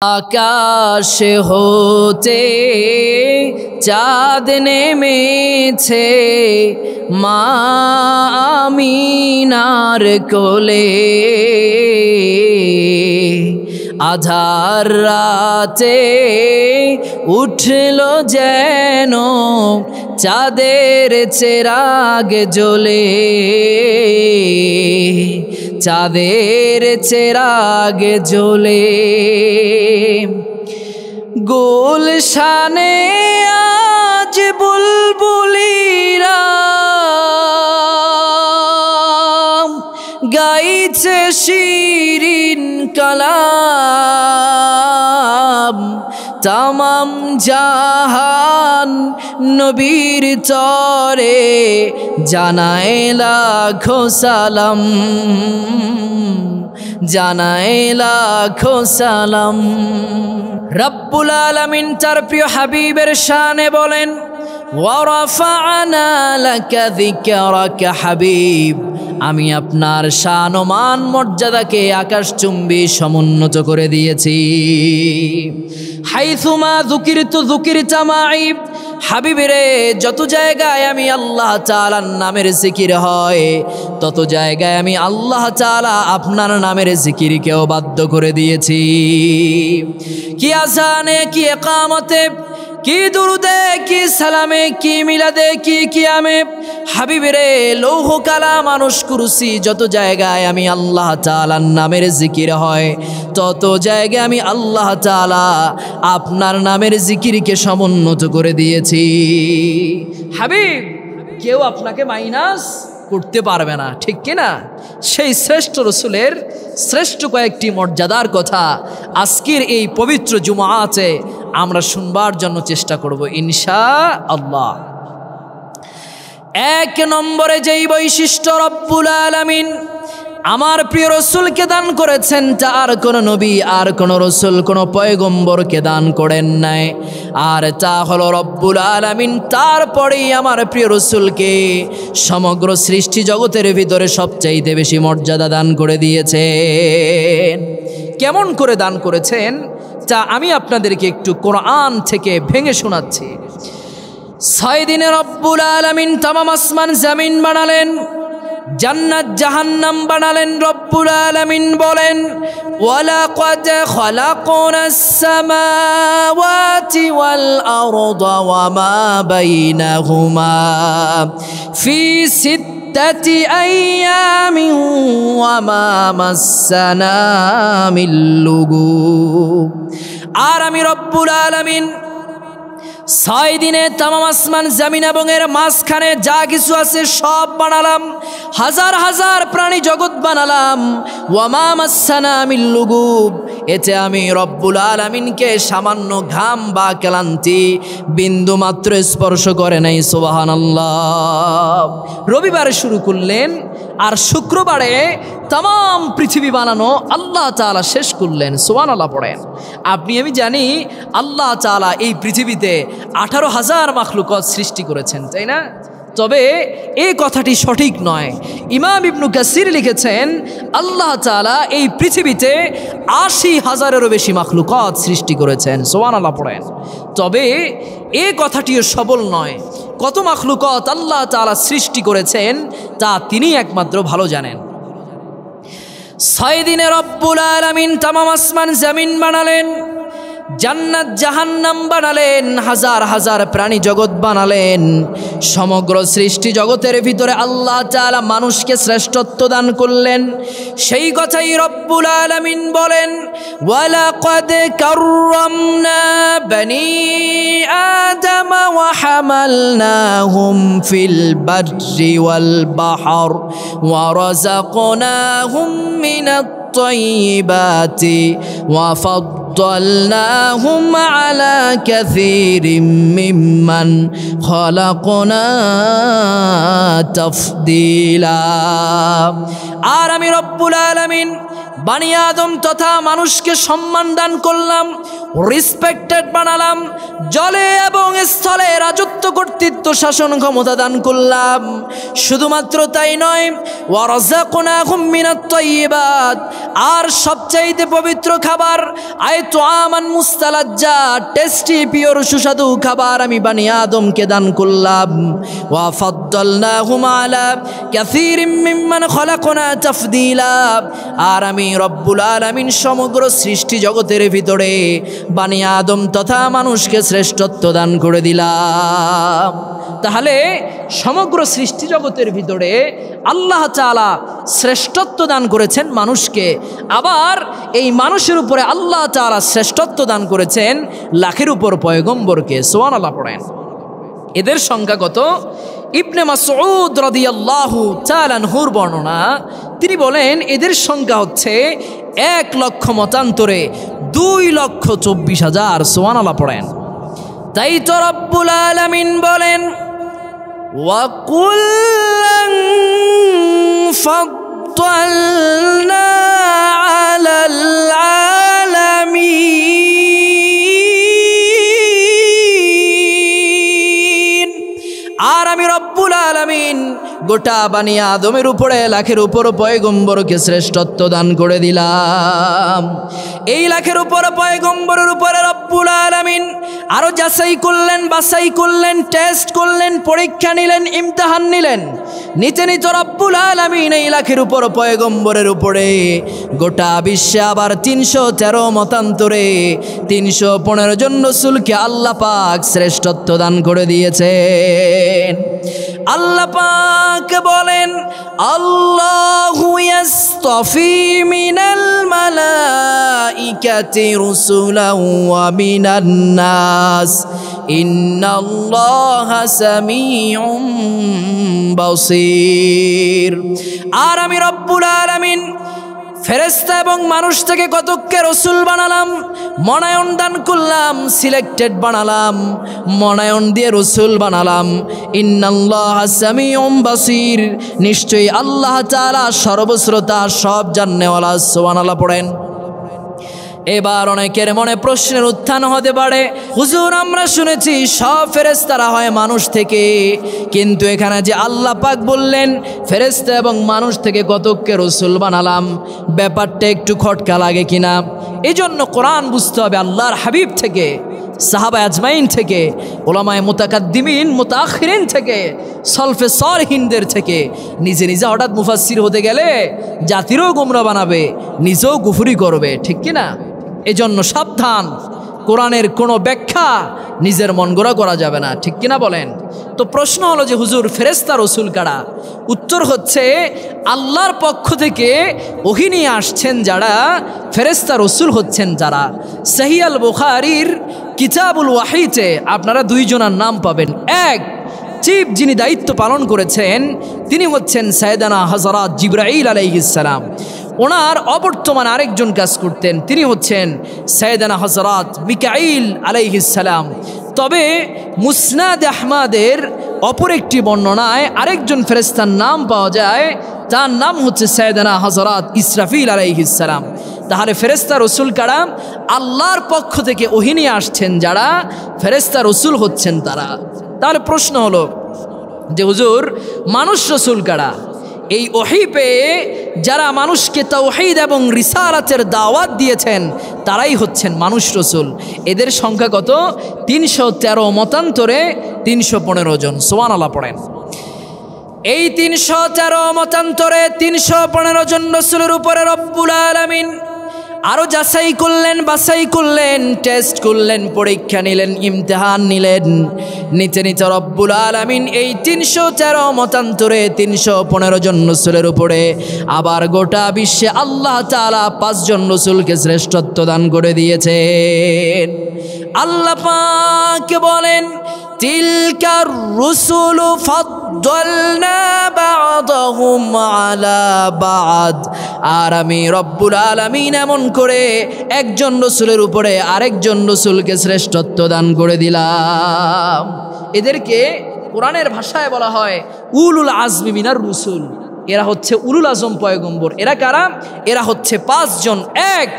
আকাশ হতে চাঁদ নেমেছে মা আমিনার কোলে, আধার রাতে উঠল যেন চাঁদের চেরাগ জ্বলে, চাঁদের চেরাগ জ্বলে। গুলশানে আজ বুলবুলিরা গাইছে শিরিন কালাম, তামাম জাহান নবীর তরে জানায় লাখো সালাম, জানায় লাখো সালাম। রব্বুল আলামিন তার প্রিয় হাবিবের শানে বলেন, ওয়ারাফা'না লাকা যিকরাকা হাবিব, আমি আপনার শান ও মান মর্যাদাকে আকাশচুম্বী সমুন্নত করে দিয়েছি। হাইসুমা যুকিরতু যুকিরতা মাই, হাবিবেরে যত জায়গায় আমি আল্লাহ তাআলার নামের জিকির হয় তত জায়গায় আমি আল্লাহ তাআলা আপনার নামের জিকিরকেও বাধ্য করে দিয়েছি। কি আযানে, কি ইকামতে, কি দুরুদে, কি সালামে, কি মিলাদে, কি কিয়ামে, হাবিবেরে লৌহ কালাম মানুষ কুরসি যত জায়গায় আমি আল্লাহ তাআলার নামের জিকির হয় তত জায়গায় আমি আল্লাহ তাআলা আপনার নামের জিকিরকে সমুন্নত করে দিয়েছি। হাবিব কেউ আপনাকে মাইনাস করতে পারবে না, ঠিক কিনা? সেই শ্রেষ্ঠ রসুলের শ্রেষ্ঠ কয়েকটি মর্যাদার কথা আজকের এই পবিত্র জুমআতে আমরা শুনবার জন্য চেষ্টা করব ইনশাআল্লাহ। এক নম্বরে যেই বৈশিষ্ট্য রব্বুল আলামিন আমার প্রিয় রসুলকে দান করেছেন তা আর কোনো নবী আর কোনো রসুল কোনো পয়গম্বরকে দান করেন নাই, আর তা হলো রব্বুল আলামিন তারপরেই আমার প্রিয় রসুলকে সমগ্র সৃষ্টি জগতের ভিতরে সবচাইতে বেশি মর্যাদা দান করে দিয়েছেন। কেমন করে দান করেছেন তা আমি আপনাদেরকে একটু কোরআন থেকে ভেঙে শোনাচ্ছি। 6 দিনে রব্বুল আলামিন তামাম আসমান জমিন বানালেন, জান্নাত জাহান্নাম বানালেন। রব্বুল আলামিন বলেন, ওয়ালাকাদ খালাকনাস সামাওয়াতি ওয়াল আরদা ওয়া মা বাইনাহুমা ফি সিত্তাতি আইয়ামিন ওয়া মা মাসসানা মিন লুগুব। আর আমি রব্বুল আলামিন 6 দিনে তামাম আসমান জমিন এবং এর মাঝখানে যা কিছু আছে সব বানালাম, হাজার হাজার প্রাণী জগৎ বানালাম। ওয়ামা মাসসানা মিন লুগুব, এতে আমি রব্বুল আলামিনকে সামান্য ঘাম বা ক্লান্তি বিন্দু মাত্র স্পর্শ করে নাই। সুবহানাল্লাহ। রবিবারে শুরু করলেন আর শুক্রবারে তাম পৃথিবী বানানো আল্লাহ তাআলা শেষ করলেন। সুবহানাল্লাহ পড়েন। আপনি আমি জানি আল্লাহ তাআলা এই পৃথিবীতে 18,000 মাখলুকাত সৃষ্টি করেছেন, তাই না? তবে এই কথাটি সঠিক নয়। ইমাম ইবনু কাসির লিখেছেন আল্লাহ তাআলা এই পৃথিবীতে 80,000-এরও বেশি মাখলুকাত সৃষ্টি করেছেন। সুবহানাল্লাহ পড়েন। তবে এই কথাটিও সবল নয়। কত মাখলুকাত আল্লাহ তাআলা সৃষ্টি করেছেন তা তিনি একমাত্র ভালো জানেন। 6 দিনে রব্বুল আলামিন তামাম আসমান জমিন বানালেন, জান্নাত জাহান্নাম বানালেন, হাজার হাজার প্রাণী জগৎ বানালেন। সমগ্র সৃষ্টি জগতের ভিতরে আল্লাহ তাআলা মানুষকে শ্রেষ্ঠত্ব দান করলেন। সেই কথাই রব্বুল আলামিন বলেন, ওয়ালাকাদ কাররামনা বনি আদম ওয়া হামালনাহুম ফিল বাররি ওয়াল বাহর ওয়া রাযাকনাহুম মিনাত الطيبات وفضلناهم على كثير ممن خلقنا تفضيلا। আর আমি রব্বুল আলামিন বানি আদম তথা মানুষকে সম্মান দান করলাম। রেসপেক্টেড বানালাম, জলে এবং স্থলে রাজত্ব কর্তৃত্ব শাসন ক্ষমতা দান করলাম। শুধুমাত্র তাই নয়, ওয়ারাযাকনাহুম মিনাত তাইয়্যিবাত, আর সবচাইতে পবিত্র খাবার আমান মুস্তালাজ্জা, টেস্টি পিওর সুস্বাদু খাবার আমি বনি আদমকে দান করলাম। ওয়া ফাদ্দালনাহুম আলা কাসীরিম মিম্মান খলাকনা তাফদীলা, আর আমি রব্বুল আলামিন সমগ্র সৃষ্টি জগতের ভিতরে বনি আদম তথা মানুষকে শ্রেষ্ঠত্ব দান করে দিলাম। তাহলে সমগ্র সৃষ্টি জগতের ভিতরে আল্লাহ তাআলা শ্রেষ্ঠত্ব দান করেছেন মানুষকে, আবার এই মানুষের উপরে আল্লাহ তাআলা শ্রেষ্ঠত্ব দান করেছেন লাখের উপর পয়গম্বরকে। সুবহানাল্লাহ পড়েন। এদের সংখ্যা কত? ইবনে মাসউদ রাদিয়াল্লাহু তাআলা আনহুর বর্ণনা, তিনি বলেন এদের সংখ্যা হচ্ছে 1 লক্ষ মতান্তরে 2,24,000। সুবহানাল্লাহ পড়েন। তাই তো রব্বুল আলামিন বলেন, ওয়া কুল্লান ফাদ্দালনা আলাল আলামিন, আর আমি রব্বুল আলামিন গোটা বনি আদমের উপরে লাখের উপর পয়গম্বরকে শ্রেষ্ঠত্ব দান করে দিলাম। এই লাখের উপর পয়গম্বরের উপরে রব্বুল আলামিন আরো যাচাই করলেন, বাছাই করলেন, টেস্ট করলেন, পরীক্ষা নিলেন, ইমতিহান নিলেন। নিতে নিতে রব্বুল আলামিন এই লাখের উপর পয়গম্বরের উপরে গোটা বিশ্বে আবার 313 মতান্তরে 315 জন রাসূলকে আল্লাহ পাক শ্রেষ্ঠত্ব দান করে দিয়েছেন। আল্লাহ পাক বলেন, আল্লাহু ইয়াসতাফি মিনাল মালাইকাতি রুসুলান ওয়া মিনান নাস ইন্নাল্লাহা সামিউম বাসীর। আর আমি রব্বুল আলামিন ফেরেশতা এবং মানুষ থেকে কতককে রসুল বানালাম, মনোনয়ন দান করলাম, সিলেক্টেড বানালাম, মনোনয়ন দিয়ে রসুল বানালাম। ইন্নাল্লাহা সামিউম বাসীর, নিশ্চয়ই আল্লাহ তাআলা সর্বশ্রোতা, সব জানেওয়ালা। সুবহানাল্লাহ পড়েন। এবার অনেকের মনে প্রশ্নের উত্থান হতে পারে, হুজুর আমরা শুনেছি সব ফেরেশতারা হয় মানুষ থেকে, কিন্তু এখানে যে আল্লাহ পাক বললেন ফেরেশতা এবং মানুষ থেকে কতককে রসুল বানালাম, ব্যাপারটা একটু খটকা লাগে কিনা? এই জন্য কোরআন বুঝতে হবে আল্লাহর হাবিব থেকে, সাহাবা আজমাইন থেকে, ওলামায়ে মুতাকাদ্দিমিন মুতাআখিরিন থেকে, সলফে সালেহিনদের থেকে। নিজে নিজে হঠাৎ মুফাসসির হতে গেলে জাতিরও গোমরা বানাবে, নিজেও কুফরি করবে, ঠিক কিনা? এজন্য সাবধান, কোরআনের কোনো ব্যাখ্যা নিজের মন গড়া করা যাবে না, ঠিক কিনা বলেন? তো প্রশ্ন হলো যে হুজুর ফেরেশতা রসুল কারা? উত্তর হচ্ছে আল্লাহর পক্ষ থেকে ওহী নিয়ে আসছেন যারা, ফেরেশতা রসুল হচ্ছেন যারা। সহিহ আল বুখারীর কিতাবুল ওয়াহিতে আপনারা 2 জনের নাম পাবেন। এক, চিফ যিনি দায়িত্ব পালন করেছেন তিনি হচ্ছেন সাইয়েদানা হযরত জিবরাইল আলাইহিস সালাম। ওনার অবর্তমান আরেকজন কাজ করতেন, তিনি হচ্ছেন সাইয়েদানা হযরত মিকাইল আলাইহিস সালাম। তবে মুসনাদ আহমদের অপর একটি বর্ণনায় আরেকজন ফেরেশতার নাম পাওয়া যায়, তার নাম হচ্ছে সাইয়েদানা হযরত ইসরাফিল আলাইহিস সালাম। তাহলে ফেরেশতা রসুল কারা? আল্লাহর পক্ষ থেকে ওহী নিয়ে আসছেন যারা, ফেরেশতা রসুল হচ্ছেন তারা। তাহলে প্রশ্ন হলো যে হুজুর মানুষ রসুল কারা? এই ওহী পেয়ে যারা মানুষকে তাওহীদ এবং রিসালাতের দাওয়াত দিয়েছেন তারাই হচ্ছেন মানুষ রসুল। এদের সংখ্যা কত? 313 মতান্তরে 315 জন। সুবহানাল্লাহ পড়েন। এই 313 মতান্তরে 315 জন রসুলের উপরে রব্বুল আলামিন আরো যাচাই করলেন, বাছাই করলেন, টেস্ট করলেন, পরীক্ষা নিলেন, ইমতিহান নিলেন। নিতে নিতে রব্বুল আলামিন এই 313 মতান্তরে 315 জন রসুলের উপরে আবার গোটা বিশ্বে আল্লাহ তাআলা 5 জন রসুলকে শ্রেষ্ঠত্ব দান করে দিয়েছেন। আল্লাহ পাক বলেন, তিলকার রুসুলু ফাদ্দালনা বা'দাহুম আলা বা'দ। আর আমি রব্বুল আলামিন এমন করে একজন রসুলের উপরে আরেকজন রসুলকে শ্রেষ্ঠত্ব দান করে দিলাম। এদেরকে কোরআনের ভাষায় বলা হয় উলুল আজমি মিনার রুসুল। এরা হচ্ছে উলুল আজম পয়গম্বর। এরা কারা? এরা হচ্ছে 5 জন। 1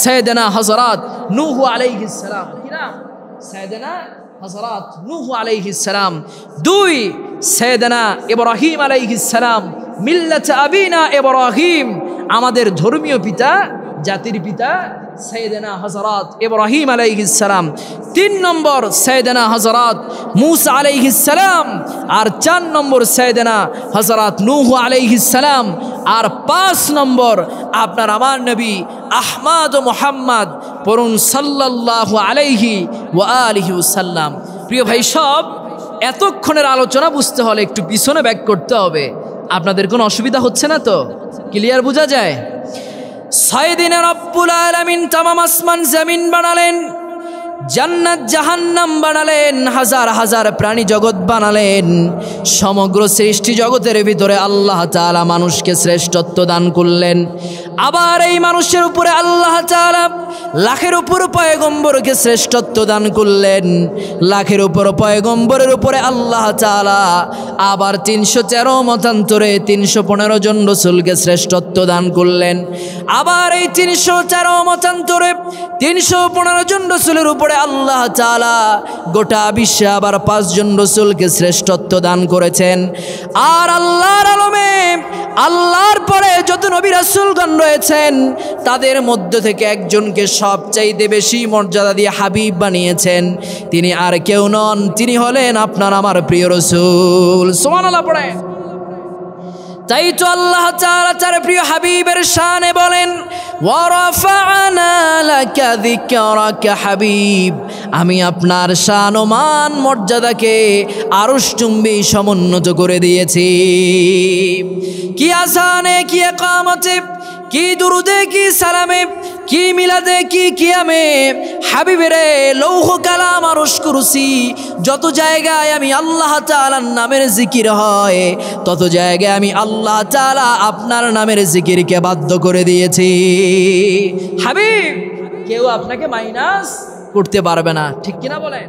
সাইয়েদনা হযরত নূহ আলাইহিস সালাম, কি নাম? সাইয়েদনা হযরত নূহ আলাইহিস সালাম। 2 সাইয়েদনা ইব্রাহিম আলাইহিস সালাম, মিল্লাত আবিনা ইব্রাহিম, আমাদের ধর্মীয় পিতা, জাতির পিতা সাইয়েদনা হযরত ইব্রাহিম আলাইহিস সালাম। 3 নম্বর সাইয়েদনা হযরত মূসা আলাইহিস সালাম। আর 4 নম্বর সাইয়েদনা হযরত নূহ আলাইহিস সালাম। আর 5 নম্বর আপনার আমার নবী আহমদ ও মুহাম্মদ পড়ুন সাল্লাল্লাহু আলাইহি ওয়া আলিহি ওয়াসাল্লাম। প্রিয় ভাই সব, এতক্ষণের আলোচনা বুঝতে হলে একটু পিছনে ব্যাক করতে হবে। আপনাদের কোনো অসুবিধা হচ্ছে না তো? ক্লিয়ার বোঝা যায়? 6 দিনে রব্বুল আলামিন তামাম আসমান জমিন বানালেন, জান্নাত জাহান্নাম বানালেন, হাজার হাজার প্রাণী জগৎ বানালেন। সমগ্র সৃষ্টি জগতের ভিতরে আল্লাহ তাআলা মানুষকে শ্রেষ্ঠত্ব দান করলেন। আবার এই মানুষের উপরে আল্লাহ তাআলা লাখের উপর পয়গম্বরকে শ্রেষ্ঠত্ব দান করলেন। লাখের উপর পয়গম্বরের উপরে আল্লাহ তাআলা আবার 313 মতান্তরে 315 জন রাসূলকে শ্রেষ্ঠত্ব দান করলেন। আবার এই 313 মতান্তরে 315 জন রাসূলের উপরে আল্লাহ তাআলা গোটা বিশ্বে আবার 5 জন রাসূলকে শ্রেষ্ঠত্ব দান করেছেন। আর আল্লাহর আলমে আল্লাহর পরে যত নবী রাসূলগণ রয়েছেন তাদের মধ্য থেকে একজনকে সবচাইতে বেশি মর্যাদা দিয়ে হাবিব বানিয়েছেন। তিনি আর কেউ নন, তিনি হলেন আপনার আমার প্রিয় রাসূল। সুবহানাল্লাহ পড়েন। তাই তো আল্লাহ তাআলা তার প্রিয় হাবিবের শানে বলেন, ওয়া রাফা'না লাকা যিকরাকা হাবিব, আমি আপনার শান ও মান মর্যাদাকে আরশচুম্বী সমুন্নত করে দিয়েছি। কি আযানে, কি ইকামতে, কি দুরুদে, কি সালামে, কি মিলাদে, কি কিয়ামে, হাবিবেরে লৌহ কালাম আরশ কুরসি, যত জায়গায় আমি আল্লাহ তাআলার নামের জিকির হয় তত জায়গায় আমি আল্লাহ তাআলা আপনার নামের জিকিরকে বাধ্য করে দিয়েছি। হাবিব, কেউ আপনাকে মাইনাস করতে পারবে না, ঠিক কিনা বলেন?